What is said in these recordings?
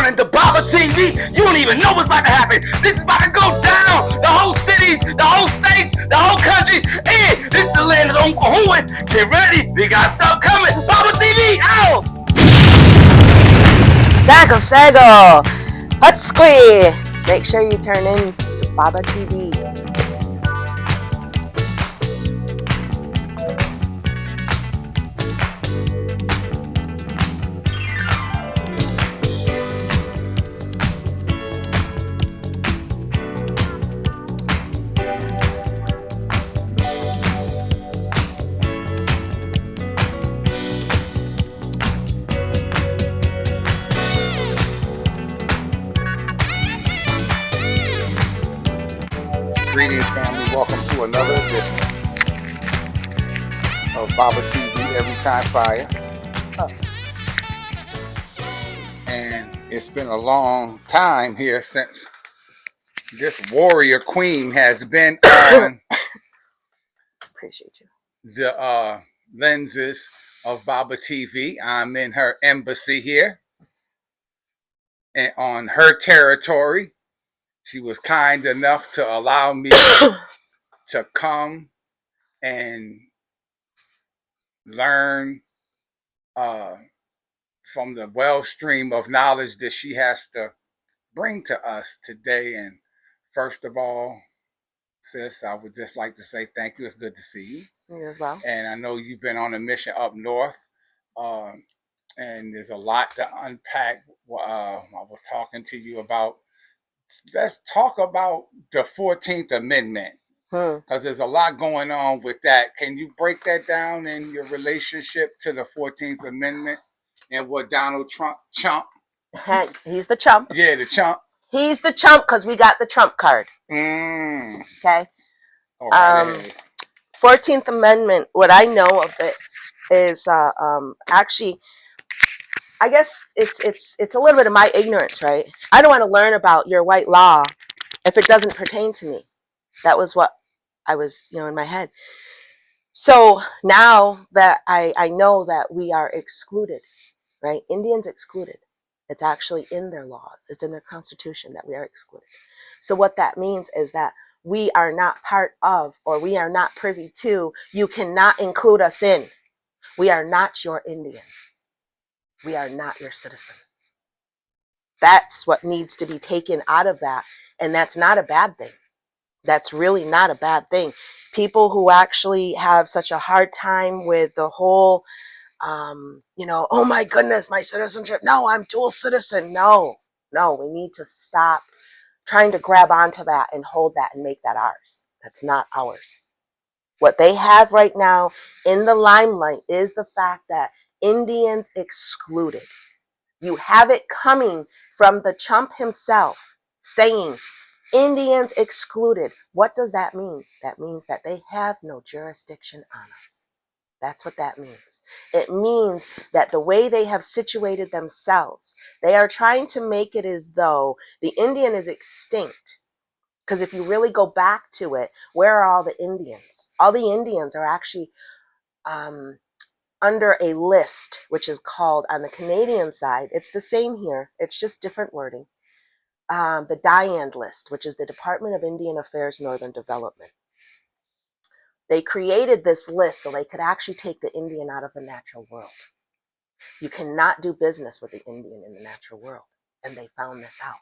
tuning into Baba TV. You don't even know what's about to happen. This is about to go down. The whole cities, the whole states, the whole countries. And this is the land of the Uncle Hoois. Get ready. We got stuff coming. Baba TV, out. Sago, Hutsquee. Make sure you turn in to Baba TV. Greetings, family. Welcome to another edition of Baba TV, Every Time Fire. And it's been a long time here since this warrior queen has been on Appreciate you. the lenses of Baba TV. I'm in her embassy here and on her territory. She was kind enough to allow me to come and learn from the wellstream of knowledge that she has to bring to us today. And first of all, sis, I would just like to say thank you. It's good to see you. You as well. And I know you've been on a mission up north, and there's a lot to unpack. I was talking to you about. Let's talk about the 14th Amendment, because there's a lot going on with that. Can you break that down in your relationship to the 14th Amendment and what Donald Trump, He's the chump. Yeah, the chump. He's the chump because we got the trump card. Okay. All right, 14th Amendment, what I know of it is actually, I guess it's a little bit of my ignorance, right? I don't want to learn about your white law if it doesn't pertain to me. That was what I was, in my head. So now that I know that we are excluded, right? Indians excluded. It's actually in their laws. It's in their constitution that we are excluded. So what that means is that we are not part of, or we are not privy to, you cannot include us in. We are not your Indian. We are not your citizen. That's what needs to be taken out of that. And that's not a bad thing. That's really not a bad thing. People who actually have such a hard time with the whole, oh my goodness, my citizenship. No, I'm dual citizen. No, we need to stop trying to grab onto that and hold that and make that ours. That's not ours. What they have right now in the limelight is the fact that Indians excluded. You have it coming from the chump himself saying Indians excluded. What does that mean? That means that they have no jurisdiction on us. That's what that means. It means that the way they have situated themselves, they are trying to make it as though the Indian is extinct. Because if you really go back to it, where are all the Indians? All the Indians are actually under a list, which is called, on the Canadian side, it's the same here, it's just different wording, the DIAND list, which is the Department of Indian Affairs Northern Development. They created this list so they could actually take the Indian out of the natural world. You cannot do business with the Indian in the natural world, and they found this out.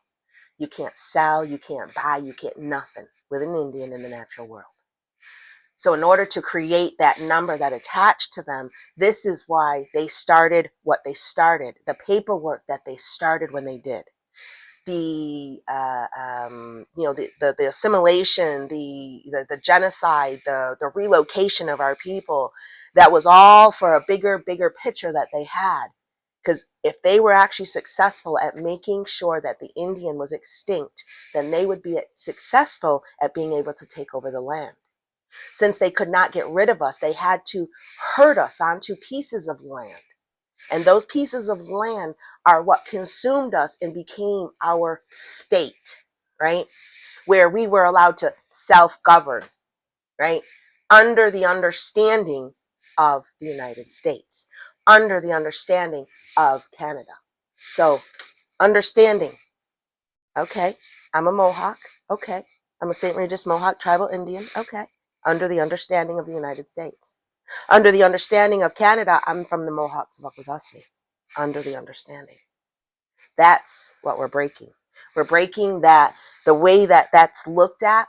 You can't sell, you can't buy, you can't nothing with an Indian in the natural world. So in order to create that number that attached to them, this is why they started what they started, the paperwork that they started when they did. The assimilation, the genocide, the relocation of our people, that was all for a bigger picture that they had. Because if they were actually successful at making sure that the Indian was extinct, then they would be successful at being able to take over the land. Since they could not get rid of us, they had to herd us onto pieces of land. And those pieces of land are what consumed us and became our state, right? Where we were allowed to self-govern, right? Under the understanding of the United States, under the understanding of Canada. So Understanding. Okay. I'm a Mohawk. Okay. I'm a St. Regis Mohawk tribal Indian. Okay. Under the understanding of the United States. Under the understanding of Canada, I'm from the Mohawks of Akwesasne. Under the understanding. That's what we're breaking. We're breaking that, the way that that's looked at.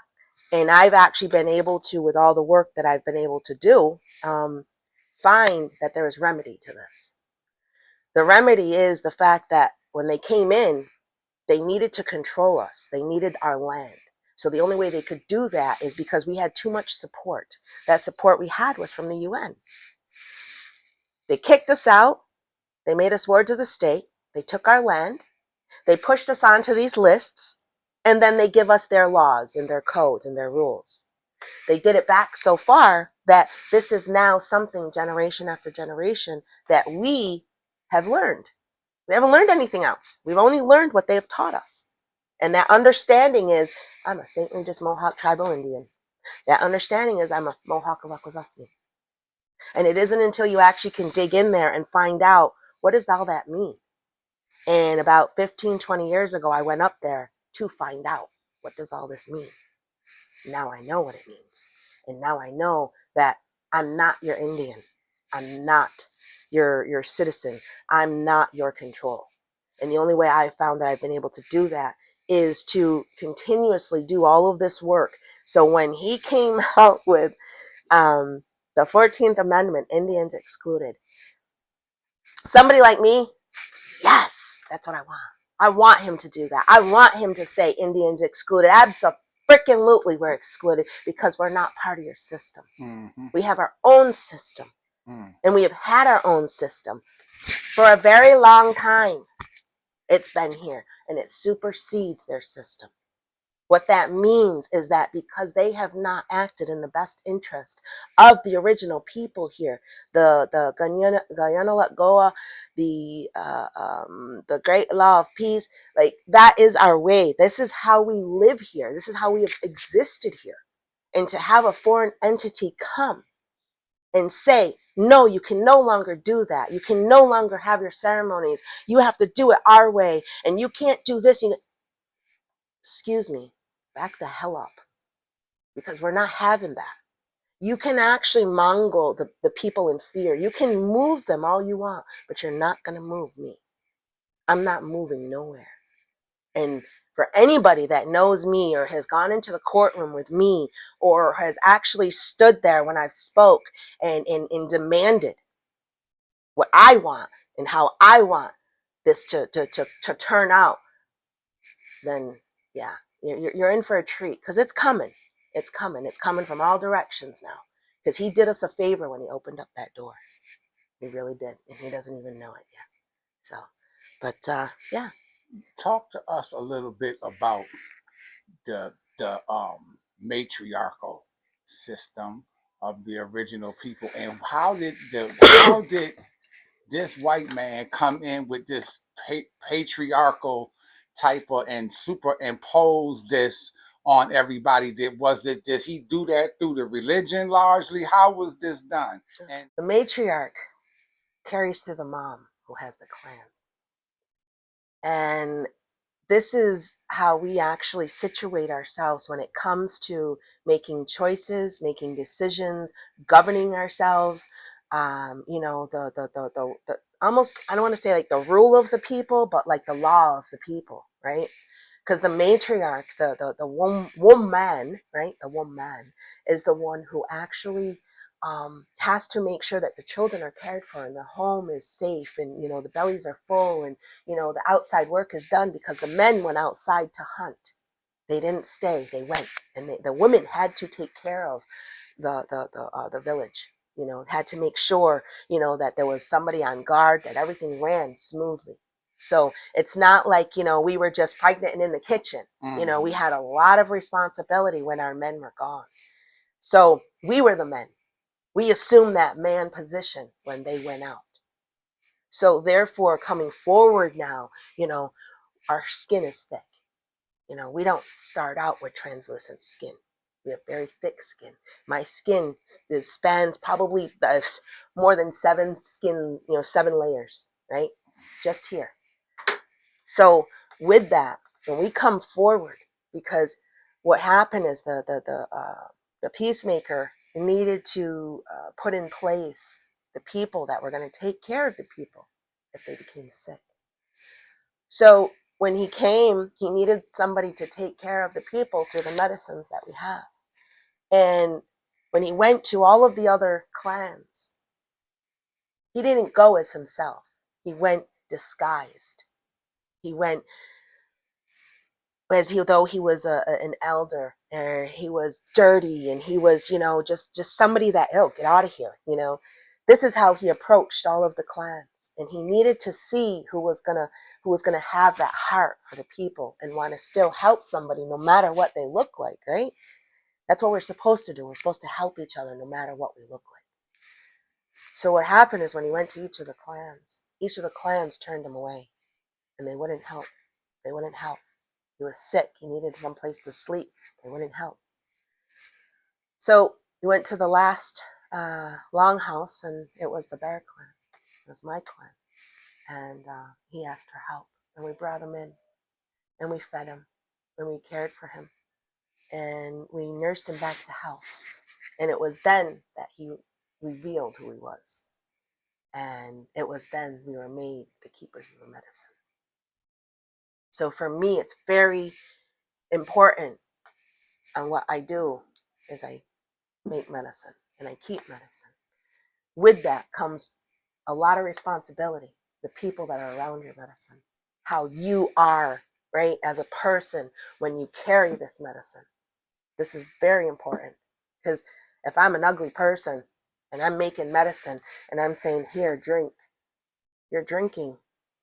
And I've actually been able to, with all the work that I've been able to do, find that there is remedy to this. The remedy is the fact that when they came in, they needed to control us. They needed our land. So the only way they could do that is because we had too much support. That support we had was from the UN. They kicked us out. They made us wards of the state. They took our land. They pushed us onto these lists. And then they give us their laws and their codes and their rules. They did it back so far that this is now something generation after generation that we have learned. We haven't learned anything else. We've only learned what they have taught us. And that understanding is, I'm a St. Regis Mohawk tribal Indian. That understanding is, I'm a Mohawk of Akwesasne. And it isn't until you actually can dig in there and find out, what does all that mean? And about 15, 20 years ago, I went up there to find out, what does all this mean? Now I know what it means. And now I know that I'm not your Indian. I'm not your citizen. I'm not your control. And the only way I've found that I've been able to do that is to continuously do all of this work. So when he came out with the 14th Amendment, Indians excluded, somebody like me, yes, that's what I want. I want him to do that. I want him to say Indians excluded. Absolutely, we're excluded because we're not part of your system. Mm-hmm. We have our own system. And we have had our own system for a very long time. It's been here, and it supersedes their system. What that means is that because they have not acted in the best interest of the original people here, the Guyana Goa, the Great Law of Peace, like that is our way. This is how we live here. This is how we have existed here. And to have a foreign entity come and say, no, you can no longer do that. You can no longer have your ceremonies. You have to do it our way. And you can't do this. Excuse me, back the hell up. Because we're not having that. You can actually mongrel the people in fear. You can move them all you want, but you're not going to move me. I'm not moving nowhere. And for anybody that knows me or has gone into the courtroom with me or has actually stood there when I've spoke and demanded what I want and how I want this to turn out, then yeah, you're in for a treat because it's coming. It's coming. It's coming from all directions now because he did us a favor when he opened up that door. He really did. And he doesn't even know it yet. So, but yeah. Talk to us a little bit about the matriarchal system of the original people and how did this white man come in with this patriarchal type of and superimpose this on everybody? Did he do that through the religion largely? How was this done? And the matriarch carries through the mom who has the clan. And this is how we actually situate ourselves when it comes to making choices, making decisions, governing ourselves. The almost, I don't want to say like the rule of the people, but like the law of the people, right? Because the matriarch, the woman, right? The woman is the one who actually has to make sure that the children are cared for and the home is safe and, the bellies are full and, the outside work is done because the men went outside to hunt. They didn't stay, they went. And the women had to take care of the village, had to make sure, that there was somebody on guard, that everything ran smoothly. So it's not like, we were just pregnant and in the kitchen. Mm-hmm. We had a lot of responsibility when our men were gone. So we were the men. We assumed that man position when they went out. So therefore, coming forward now, our skin is thick. We don't start out with translucent skin. We have very thick skin. My skin spans probably more than 7 layers, right? Just here. So with that, when we come forward, because what happened is the peacemaker needed to put in place the people that were going to take care of the people if they became sick. So when he came, he needed somebody to take care of the people through the medicines that we have. And when he went to all of the other clans, he didn't go as himself. He went disguised. He went as though he was an elder, or he was dirty, and he was, just somebody that, oh, get out of here. This is how he approached all of the clans, and he needed to see who was gonna have that heart for the people and want to still help somebody no matter what they look like, right? That's what we're supposed to do. We're supposed to help each other no matter what we look like. So what happened is when he went to each of the clans turned him away, and they wouldn't help. They wouldn't help. He was sick. He needed some place to sleep. They wouldn't help. So he went to the last longhouse, and it was the Bear clan. It was my clan. And he asked for help. And we brought him in, and we fed him, and we cared for him, and we nursed him back to health. And it was then that he revealed who he was. And it was then we were made the keepers of the medicine. So for me, it's very important. And what I do is I make medicine and I keep medicine. With that comes a lot of responsibility. The people that are around your medicine, how you are, right, as a person when you carry this medicine. This is very important, because if I'm an ugly person and I'm making medicine and I'm saying, here, drink, you're drinking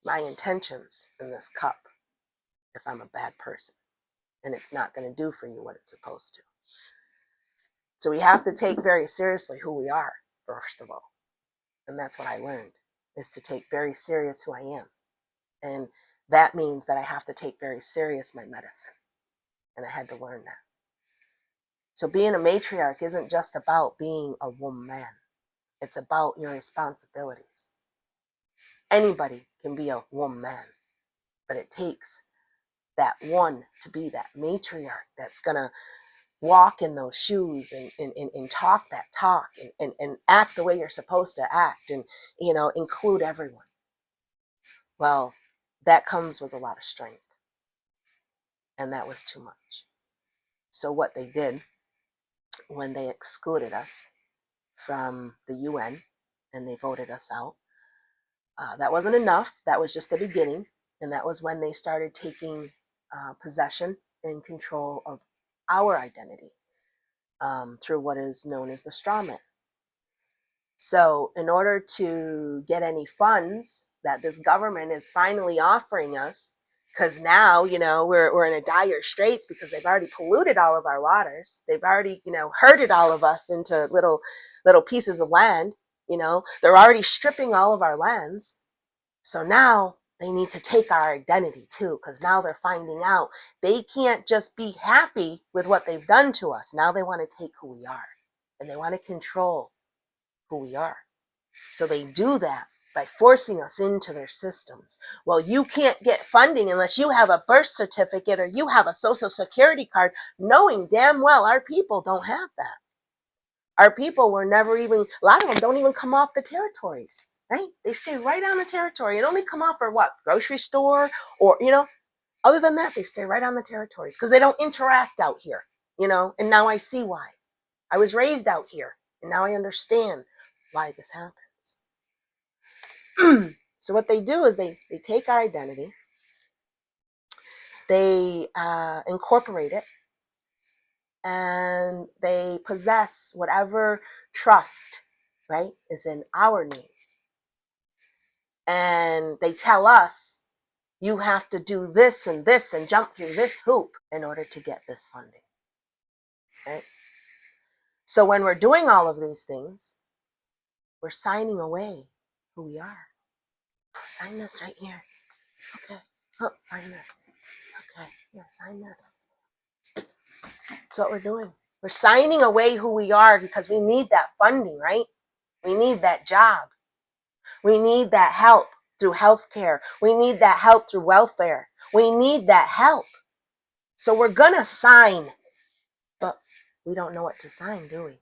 my intentions in this cup if I'm a bad person, and it's not going to do for you what it's supposed to. So we have to take very seriously who we are, first of all. And that's what I learned, is to take very serious who I am. And that means that I have to take very serious my medicine. And I had to learn that. So being a matriarch isn't just about being a woman. It's about your responsibilities. Anybody can be a woman, but it takes that one to be that matriarch that's going to walk in those shoes and talk that talk and act the way you're supposed to act and, include everyone. Well, that comes with a lot of strength. And that was too much. So what they did when they excluded us from the UN and they voted us out, that wasn't enough. That was just the beginning. And that was when they started taking possession and control of our identity through what is known as the straw man. So in order to get any funds that this government is finally offering us, because now, we're in a dire straits because they've already polluted all of our waters. They've already, herded all of us into little pieces of land. They're already stripping all of our lands. So now they need to take our identity too, because now they're finding out they can't just be happy with what they've done to us. Now they want to take who we are, and they want to control who we are. So they do that by forcing us into their systems. Well, you can't get funding unless you have a birth certificate or you have a social security card, knowing damn well our people don't have that. Our people were never even, a lot of them don't even come off the territories, right? They stay right on the territory and only come off for what? Grocery store or, other than that, they stay right on the territories because they don't interact out here, and now I see why. I was raised out here and now I understand why this happens. So what they do is they take our identity, they incorporate it, and they possess whatever trust, right, is in our name. And they tell us, you have to do this and this and jump through this hoop in order to get this funding, right? So when we're doing all of these things, we're signing away who we are. Sign this right here. Okay. Oh, sign this. Okay. Here, sign this. That's what we're doing. We're signing away who we are because we need that funding, right? We need that job. We need that help. through health care. We need that help through welfare. We need that help. So we're going to sign, but we don't know what to sign, do we?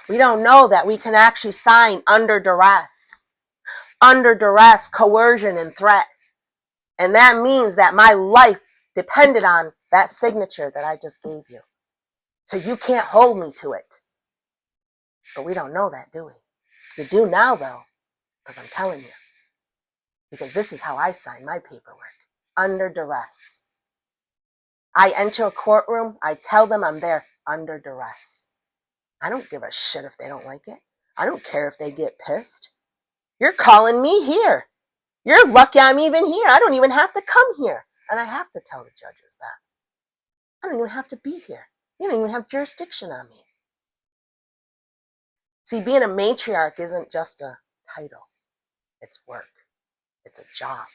We don't know that we can actually sign under duress, coercion, and threat. And that means that my life depended on that signature that I just gave you. So you can't hold me to it. But we don't know that, do we? We do now, though, because I'm telling you. Because this is how I sign my paperwork, under duress. I enter a courtroom, I tell them I'm there under duress. I don't give a shit if they don't like it. I don't care if they get pissed. You're calling me here. You're lucky I'm even here. I don't even have to come here. And I have to tell the judges that. I don't even have to be here. You don't even have jurisdiction on me. See, being a matriarch isn't just a title. It's work. It's a job.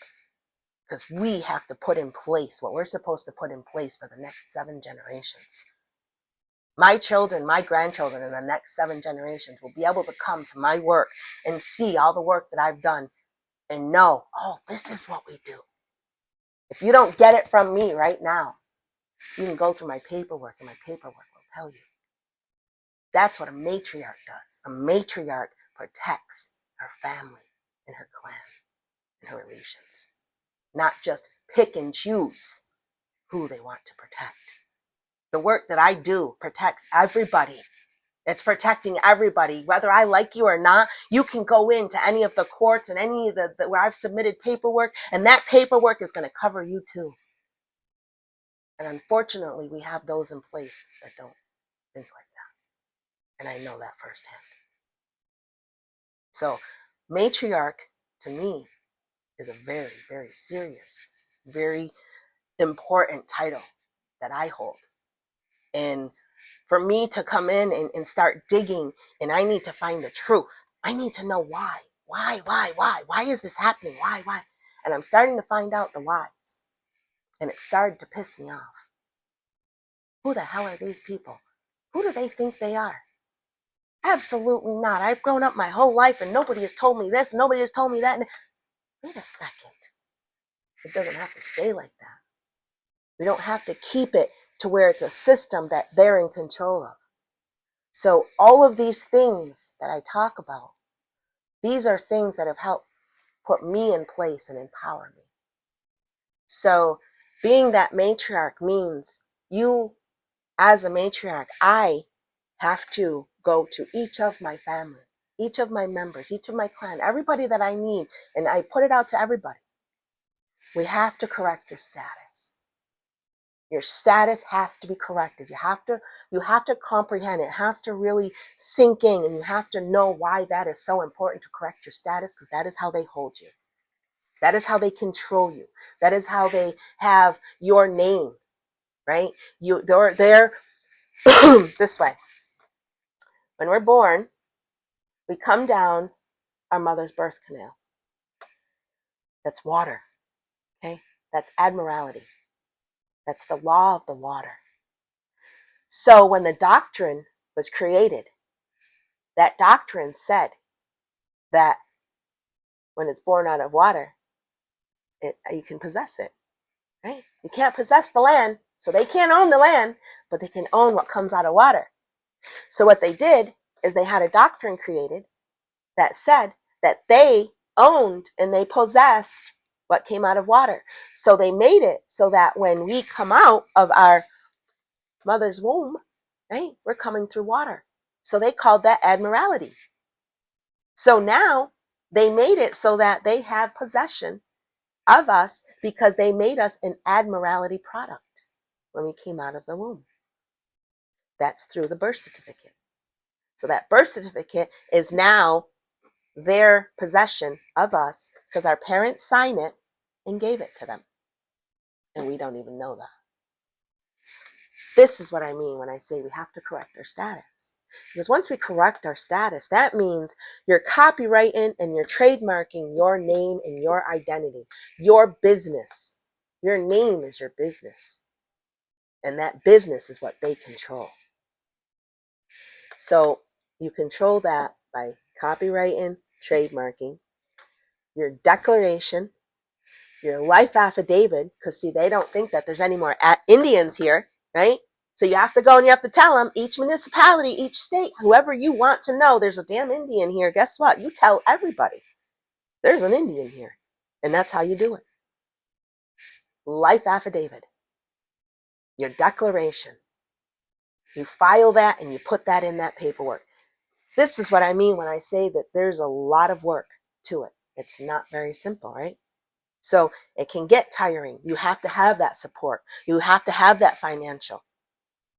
Because we have to put in place what we're supposed to put in place for the next 7 generations. My children, my grandchildren, and the next 7 generations will be able to come to my work and see all the work that I've done and know, oh, this is what we do. If you don't get it from me right now, you can go through my paperwork and my paperwork will tell you. That's what a matriarch does. A matriarch protects her family and her clan and her relations. Not just pick and choose who they want to protect. The work that I do protects everybody. It's protecting everybody. Whether I like you or not, you can go into any of the courts and any of the where I've submitted paperwork, and that paperwork is going to cover you too. And unfortunately, we have those in place that don't think like that. And I know that firsthand. So matriarch, to me, is a very, very serious, very important title that I hold. And for me to come in and start digging, and I need to find the truth. I need to know why. Why is this happening? Why? And I'm starting to find out the whys. And it started to piss me off. Who the hell are these people? Who do they think they are? Absolutely not. I've grown up my whole life and nobody has told me this, nobody has told me that. Wait a second. It doesn't have to stay like that. We don't have to keep it to where it's a system that they're in control of. So all of these things that I talk about, these are things that have helped put me in place and empower me. So being that matriarch means you, as a matriarch, I have to go to each of my family, each of my members, each of my clan, everybody that I need, and I put it out to everybody. We have to correct your status. Your status has to be corrected. You have to comprehend. It has to really sink in, and you have to know why that is so important to correct your status, because that is how they hold you. That is how they control you. That is how they have your name, right? They're this way. When we're born, we come down our mother's birth canal. That's water, okay? That's admiralty. That's the law of the water. So when the doctrine was created, that doctrine said that when it's born out of water, you can possess it, right? You can't possess the land, so they can't own the land, but they can own what comes out of water. So what they did is they had a doctrine created that said that they owned and they possessed what came out of water. So they made it so that when we come out of our mother's womb, right, we're coming through water. So they called that admiralty. So now they made it so that they have possession of us because they made us an admiralty product when we came out of the womb. That's through the birth certificate. So that birth certificate is now their possession of us because our parents signed it and gave it to them. And we don't even know that. This is what I mean when I say we have to correct our status. Because once we correct our status, that means you're copyrighting and you're trademarking your name and your identity, your business. Your name is your business. And that business is what they control. So you control that by copyrighting, trademarking. your declaration, your life affidavit, because see, they don't think that there's any more Indians here, right? So you have to go and you have to tell them, each municipality, each state, whoever you want to know, there's a damn Indian here. Guess what? You tell everybody there's an Indian here. And that's how you do it. Life affidavit, your declaration. You file that and you put that in that paperwork. This is what I mean when I say that there's a lot of work to it. It's not very simple, right? So it can get tiring. You have to have that support. You have to have that financial.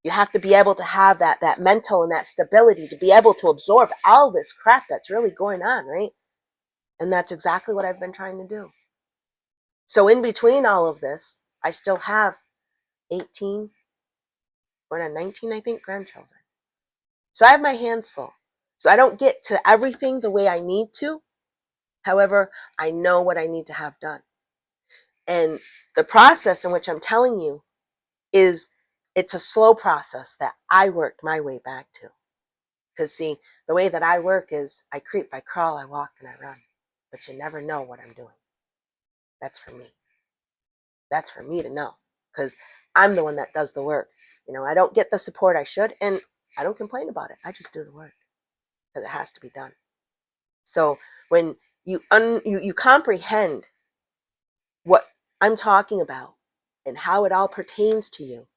You have to be able to have that mental and that stability to be able to absorb all this crap that's really going on, right? And that's exactly what I've been trying to do. So in between all of this, I still have 18 or 19, I think, grandchildren. So I have my hands full. So I don't get to everything the way I need to. However, I know what I need to have done. And the process in which I'm telling you is it's a slow process that I worked my way back to. Because see, the way that I work is I creep, I crawl, I walk, and I run. But you never know what I'm doing. That's for me. That's for me to know. Because I'm the one that does the work. I don't get the support I should, and I don't complain about it. I just do the work. Because it has to be done. So when you comprehend what I'm talking about and how it all pertains to you,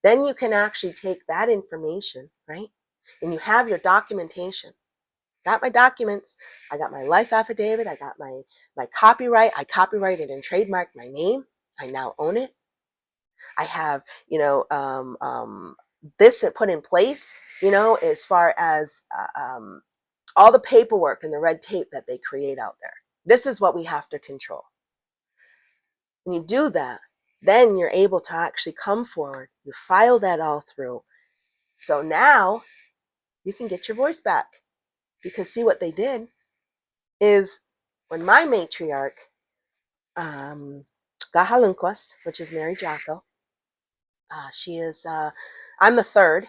then you can actually take that information, right? And you have your documentation. Got my documents. I got my life affidavit. I got my copyright. I copyrighted and trademarked my name. I now own it. I have, this put in place, as far as all the paperwork and the red tape that they create out there. This is what we have to control. When you do that, then you're able to actually come forward. You file that all through. So now you can get your voice back. Because see, what they did is when my matriarch, Gahalunquas, which is Mary Jocko, she is, I'm the third.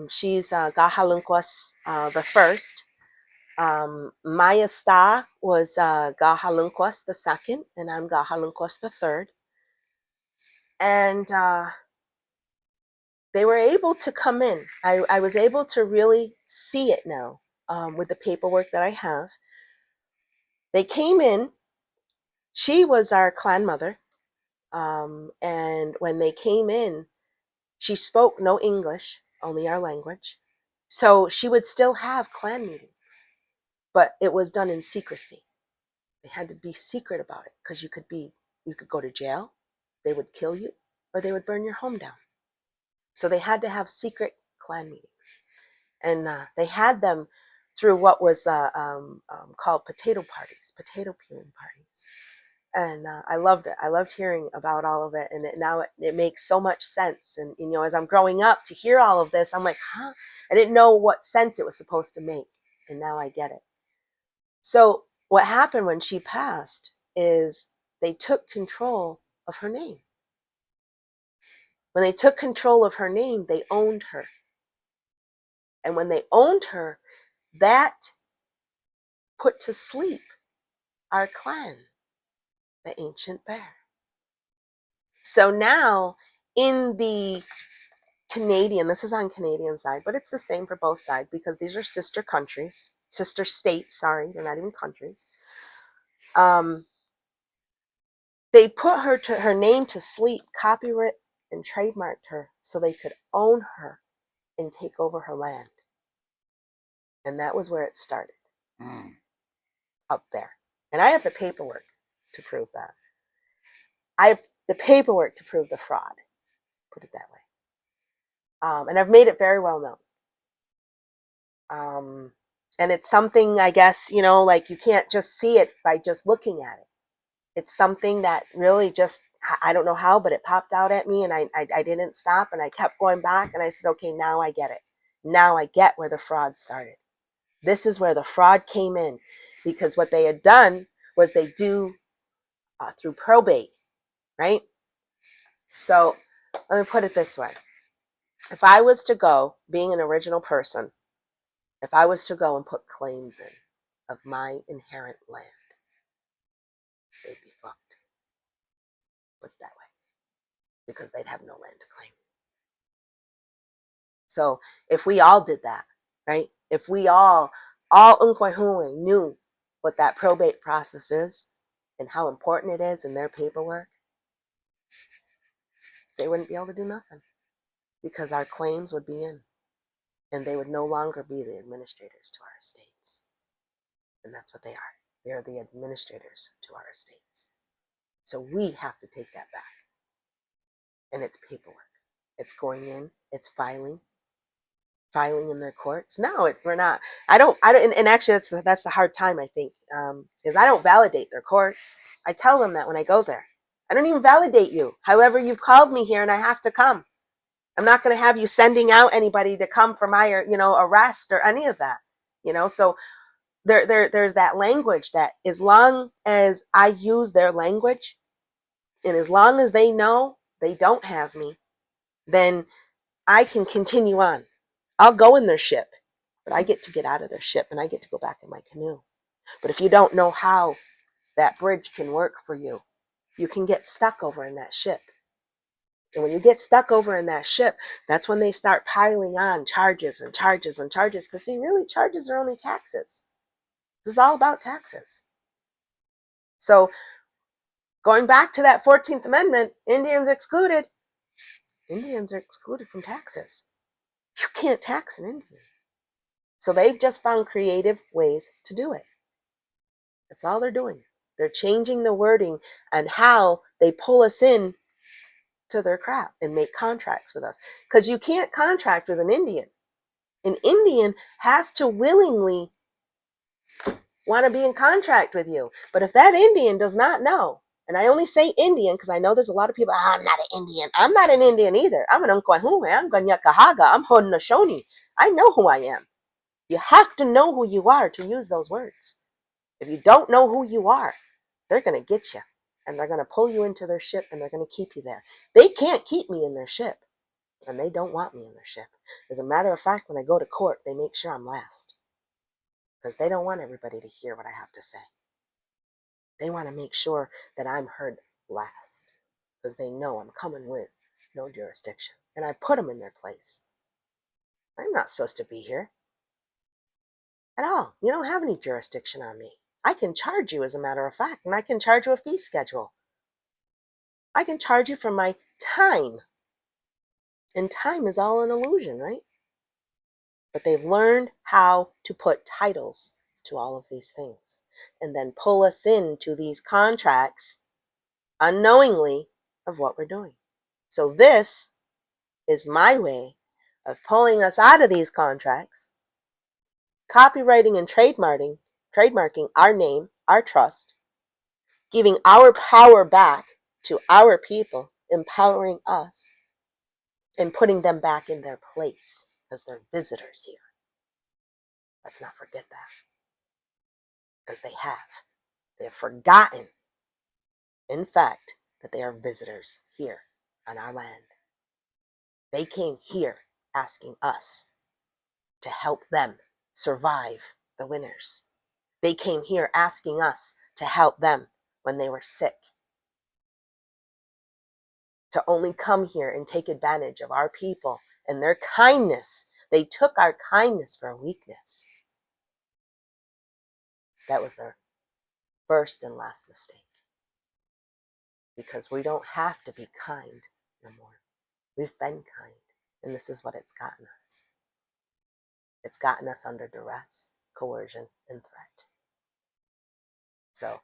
She's Gahalunquas the first. Maya Sta was Gahalunquas the second, and I'm Gahalunquas the third. And they were able to come in. I was able to really see it now with the paperwork that I have. They came in. She was our clan mother. And when they came in, she spoke no English, only our language. So she would still have clan meetings, but it was done in secrecy. They had to be secret about it because you could go to jail, they would kill you, or they would burn your home down. So they had to have secret clan meetings. And they had them through what was called potato parties, potato peeling parties. And I loved it. I loved hearing about all of it. And now it makes so much sense. And, as I'm growing up to hear all of this, I'm like, huh? I didn't know what sense it was supposed to make. And now I get it. So what happened when she passed is they took control of her name. When they took control of her name, they owned her. And when they owned her, that put to sleep our clan, the Ancient Bear. So now in the Canadian, this is on Canadian side, but it's the same for both sides because these are sister countries, sister states, sorry, they're not even countries. They put her name to sleep, copyright and trademarked her so they could own her and take over her land. And that was where it started, up there. And I have the paperwork to prove that. I have the paperwork to prove the fraud, put it that way. And I've made it very well known. And it's something, I guess, like you can't just see it by just looking at it. It's something that really just, I don't know how, but it popped out at me and I didn't stop and I kept going back and I said, okay, now I get it. Now I get where the fraud started. This is where the fraud came in because what they had done was they do through probate, right? So let me put it this way. If I was to go, being an original person, if I was to go and put claims in of my inherent land, they'd be fucked. Put it that way. Because they'd have no land to claim. So if we all did that, right? If we all Nkwahume knew what that probate process is and how important it is in their paperwork, they wouldn't be able to do nothing because our claims would be in and they would no longer be the administrators to our estates. And that's what they are. They are the administrators to our estates. So we have to take that back. And it's paperwork. It's going in, it's filing in their courts. No, we're not. I don't, and actually that's the hard time, I think, is I don't validate their courts. I tell them that when I go there. I don't even validate you. However, you've called me here and I have to come. I'm not going to have you sending out anybody to come for my, arrest or any of that, so there's that language that as long as I use their language and as long as they know they don't have me, then I can continue on. I'll go in their ship, but I get to get out of their ship and I get to go back in my canoe. But if you don't know how that bridge can work for you, you can get stuck over in that ship. And when you get stuck over in that ship, that's when they start piling on charges and charges and charges. Because see, really, charges are only taxes. This is all about taxes. So going back to that 14th Amendment, Indians are excluded from taxes. You can't tax an Indian. So they've just found creative ways to do it. That's all they're doing. They're changing the wording and how they pull us in to their crap and make contracts with us. Because you can't contract with an Indian. An Indian has to willingly want to be in contract with you. But if that Indian does not know, and I only say Indian because I know there's a lot of people, I'm not an Indian. I'm not an Indian either. I'm an Nkwahume. I'm Ganyakahaga. I'm Haudenosaunee. I know who I am. You have to know who you are to use those words. If you don't know who you are, they're going to get you. And they're going to pull you into their ship and they're going to keep you there. They can't keep me in their ship. And they don't want me in their ship. As a matter of fact, when I go to court, they make sure I'm last. Because they don't want everybody to hear what I have to say. They want to make sure that I'm heard last. Because they know I'm coming with no jurisdiction. And I put them in their place. I'm not supposed to be here at all. You don't have any jurisdiction on me. I can charge you, as a matter of fact, and I can charge you a fee schedule. I can charge you for my time. And time is all an illusion, right? But they've learned how to put titles to all of these things and then pull us into these contracts unknowingly of what we're doing. So this is my way of pulling us out of these contracts, copywriting and trademarking our name, our trust, giving our power back to our people, empowering us, and putting them back in their place because they're visitors here. Let's not forget that. Because they have forgotten, in fact, that they are visitors here on our land. They came here asking us to help them survive the winters. They came here asking us to help them when they were sick. To only come here and take advantage of our people and their kindness. They took our kindness for a weakness. That was their first and last mistake. Because we don't have to be kind no more. We've been kind. And this is what it's gotten us. It's gotten us under duress, coercion, and threat. So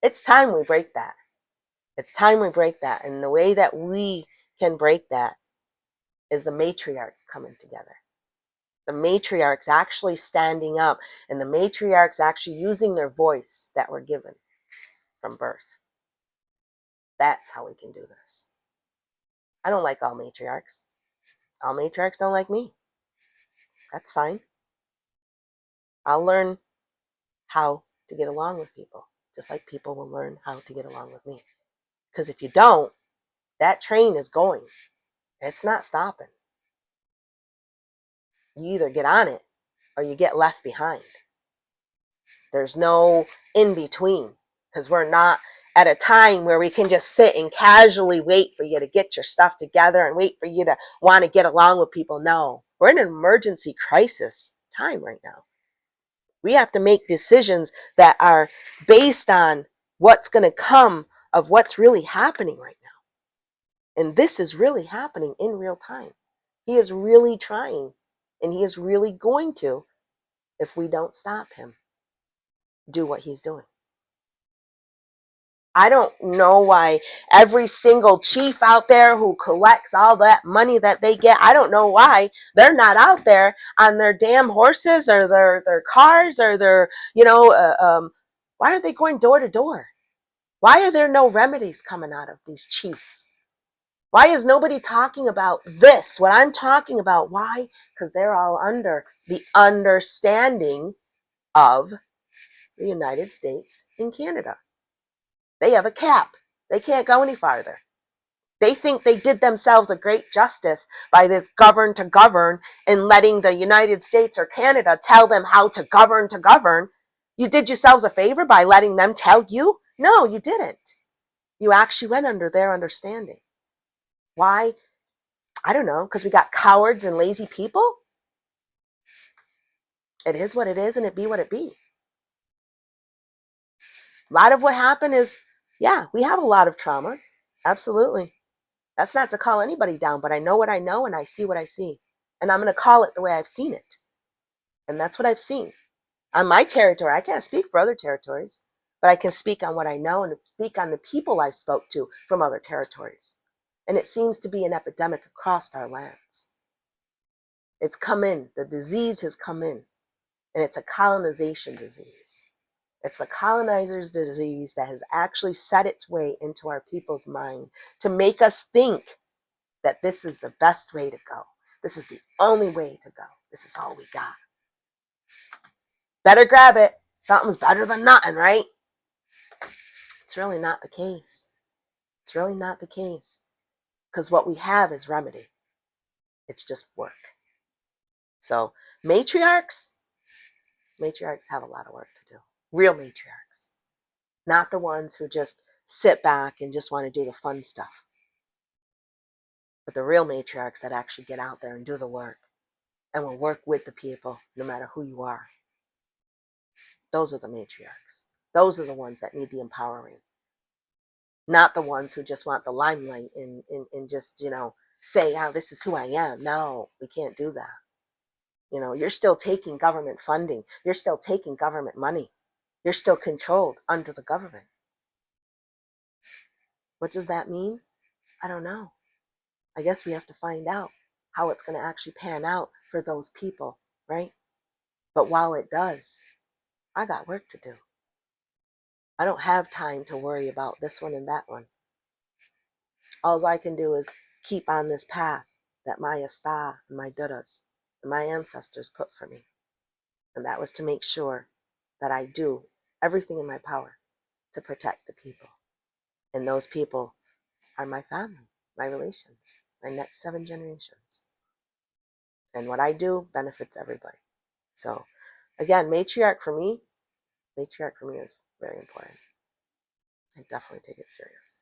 it's time we break that. It's time we break that. And the way that we can break that is the matriarchs coming together. The matriarchs actually standing up and the matriarchs actually using their voice that were given from birth. That's how we can do this. I don't like all matriarchs. All matriarchs don't like me. That's fine. I'll learn how to get along with people, just like people will learn how to get along with me. Because if you don't, that train is going. It's not stopping. You either get on it or you get left behind. There's no in between because we're not at a time where we can just sit and casually wait for you to get your stuff together and wait for you to want to get along with people. No, we're in an emergency crisis time right now. We have to make decisions that are based on what's going to come of what's really happening right now. And this is really happening in real time. He is really trying, and he is really going to, if we don't stop him, do what he's doing. I don't know why every single chief out there who collects all that money that they get, I don't know why they're not out there on their damn horses or their cars or their, why are they going door to door? Why are there no remedies coming out of these chiefs? Why is nobody talking about this? What I'm talking about, why? Because they're all under the understanding of the United States and Canada. They have a cap. They can't go any farther. They think they did themselves a great justice by this govern to govern and letting the United States or Canada tell them how to govern to govern. You did yourselves a favor by letting them tell you? No, you didn't. You actually went under their understanding. Why? I don't know, because we got cowards and lazy people? It is what it is, and it be what it be. A lot of what happened is, yeah, we have a lot of traumas. Absolutely. That's not to call anybody down, but I know what I know and I see what I see. And I'm going to call it the way I've seen it. And that's what I've seen. On my territory, I can't speak for other territories, but I can speak on what I know and speak on the people I spoke to from other territories. And it seems to be an epidemic across our lands. It's come in. The disease has come in. And it's a colonization disease. It's the colonizer's disease that has actually set its way into our people's mind to make us think that this is the best way to go. This is the only way to go. This is all we got. Better grab it. Something's better than nothing, right? It's really not the case. It's really not the case. Because what we have is remedy. It's just work. So matriarchs have a lot of work to do. Real matriarchs. Not the ones who just sit back and just want to do the fun stuff. But the real matriarchs that actually get out there and do the work and will work with the people no matter who you are. Those are the matriarchs. Those are the ones that need the empowering. Not the ones who just want the limelight and just, say, oh, this is who I am. No, we can't do that. You're still taking government funding. You're still taking government money. You're still controlled under the government. What does that mean? I don't know. I guess we have to find out how it's going to actually pan out for those people, right? But while it does, I got work to do. I don't have time to worry about this one and that one. All I can do is keep on this path that my Asta and my Duras and my ancestors put for me. And that was to make sure that I do everything in my power to protect the people. And those people are my family, my relations, my next 7 generations. And what I do benefits everybody. So again, matriarch for me is very important. I definitely take it serious.